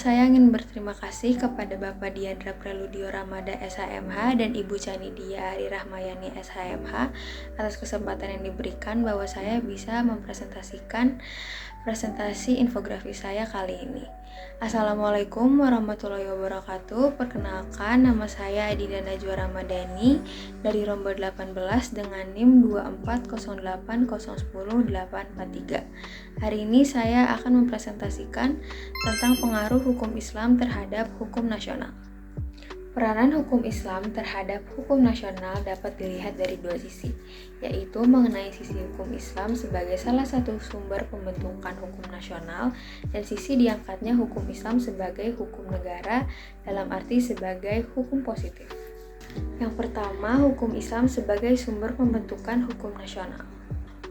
saya ingin berterima kasih kepada Bapak Diandra Preludio Ramada SHMH dan Ibu Canidia Ari Rahmayani SHMH atas kesempatan yang diberikan bahwa saya bisa mempresentasikan presentasi infografis saya kali ini. Assalamualaikum warahmatullahi wabarakatuh. Perkenalkan, nama saya Adinda Najwa Ramadhani dari Rombel 18 dengan NIM 2408010-843. Hari ini saya akan mempresentasikan tentang pengaruh hukum Islam terhadap hukum nasional. Peranan hukum Islam terhadap hukum nasional dapat dilihat dari dua sisi, yaitu mengenai sisi hukum Islam sebagai salah satu sumber pembentukan hukum nasional dan sisi diangkatnya hukum Islam sebagai hukum negara dalam arti sebagai hukum positif. Yang pertama, hukum Islam sebagai sumber pembentukan hukum nasional.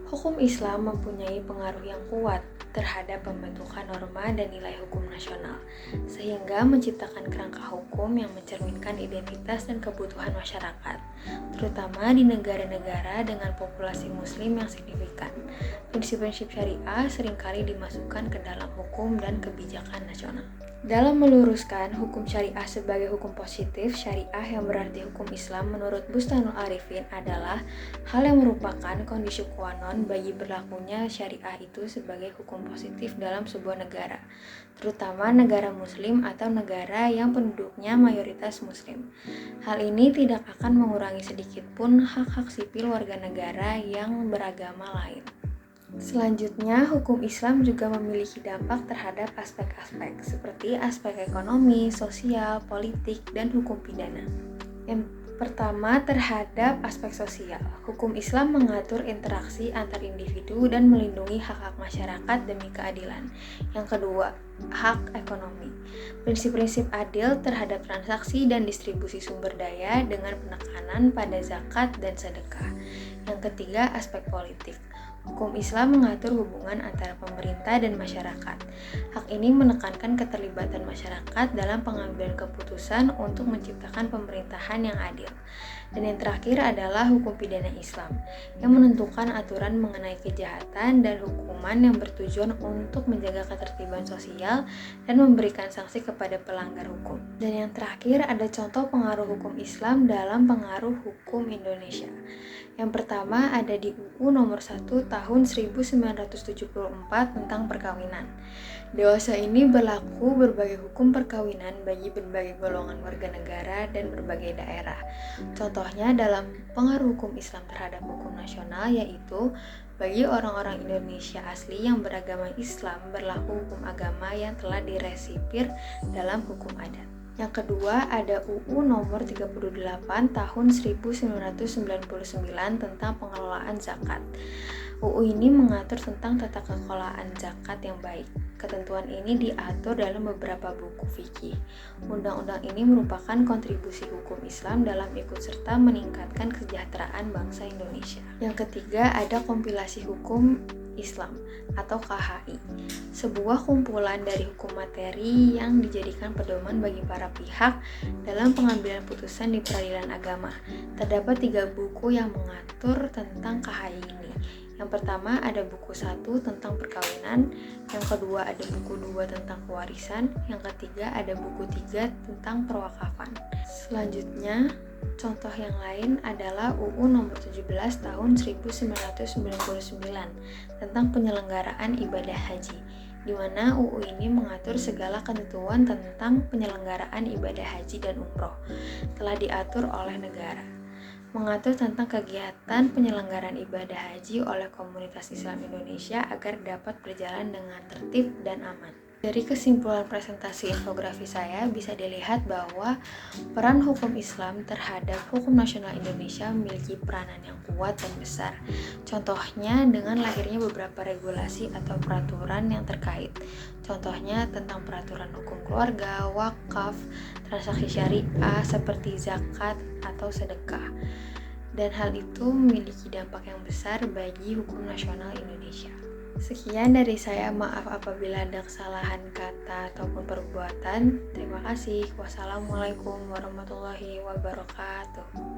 Hukum Islam mempunyai pengaruh yang kuat terhadap pembentukan norma dan nilai hukum nasional, sehingga menciptakan kerangka hukum yang mencerminkan identitas dan kebutuhan masyarakat, terutama di negara-negara dengan populasi muslim yang signifikan. Prinsip-prinsip syariah seringkali dimasukkan ke dalam hukum dan kebijakan nasional. Dalam meluruskan hukum syariah sebagai hukum positif, syariah yang berarti hukum Islam menurut Bustanul Arifin adalah hal yang merupakan kondisi qua non bagi berlakunya syariah itu sebagai hukum positif dalam sebuah negara, terutama negara muslim atau negara yang penduduknya mayoritas muslim. Hal ini tidak akan mengurangi sedikit pun hak-hak sipil warga negara yang beragama lain. Selanjutnya, hukum Islam juga memiliki dampak terhadap aspek-aspek seperti aspek ekonomi, sosial, politik, dan hukum pidana. Yang pertama, terhadap aspek sosial. Hukum Islam mengatur interaksi antar individu dan melindungi hak-hak masyarakat demi keadilan. Yang kedua, hak ekonomi. Prinsip-prinsip adil terhadap transaksi dan distribusi sumber daya dengan penekanan pada zakat dan sedekah. Yang ketiga, aspek politik. Hukum Islam mengatur hubungan antara pemerintah dan masyarakat. Hak ini menekankan keterlibatan masyarakat dalam pengambilan keputusan untuk menciptakan pemerintahan yang adil. Dan yang terakhir adalah hukum pidana Islam, yang menentukan aturan mengenai kejahatan dan hukuman yang bertujuan untuk menjaga ketertiban sosial dan memberikan sanksi kepada pelanggar hukum. Dan yang terakhir ada contoh pengaruh hukum Islam dalam pengaruh hukum Indonesia. Yang pertama ada di UU nomor 1 tahun 1974 tentang perkawinan. Dewasa ini berlaku berbagai hukum perkawinan bagi berbagai golongan warga negara dan berbagai daerah. Contohnya dalam pengaruh hukum Islam terhadap hukum nasional yaitu bagi orang-orang Indonesia asli yang beragama Islam berlaku hukum agama yang telah diresipir dalam hukum adat. Yang kedua ada UU nomor 38 tahun 1999 tentang pengelolaan zakat. UU ini mengatur tentang tata kelolaan zakat yang baik. Ketentuan ini diatur dalam beberapa buku fikih. Undang-undang ini merupakan kontribusi hukum Islam dalam ikut serta meningkatkan kesejahteraan bangsa Indonesia. Yang ketiga ada kompilasi hukum Islam atau KHI, sebuah kumpulan dari hukum materi yang dijadikan pedoman bagi para pihak dalam pengambilan putusan di peradilan agama. Terdapat 3 buku yang mengatur tentang KHI ini. Yang pertama ada buku 1 tentang perkawinan, yang kedua ada buku 2 tentang pewarisan, yang ketiga ada buku 3 tentang perwakafan. Selanjutnya, contoh yang lain adalah UU nomor 17 tahun 1999 tentang penyelenggaraan ibadah haji, di mana UU ini mengatur segala ketentuan tentang penyelenggaraan ibadah haji dan umroh telah diatur oleh negara. Mengatur tentang kegiatan penyelenggaraan ibadah haji oleh komunitas Islam Indonesia agar dapat berjalan dengan tertib dan aman. Dari kesimpulan presentasi infografi saya bisa dilihat bahwa peran hukum Islam terhadap hukum nasional Indonesia memiliki peranan yang kuat dan besar. Contohnya dengan lahirnya beberapa regulasi atau peraturan yang terkait. Contohnya tentang peraturan hukum keluarga, wakaf, transaksi syariah seperti zakat atau sedekah. Dan hal itu memiliki dampak yang besar bagi hukum nasional Indonesia. Sekian dari saya, maaf apabila ada kesalahan kata ataupun perbuatan. Terima kasih. Wassalamualaikum warahmatullahi wabarakatuh.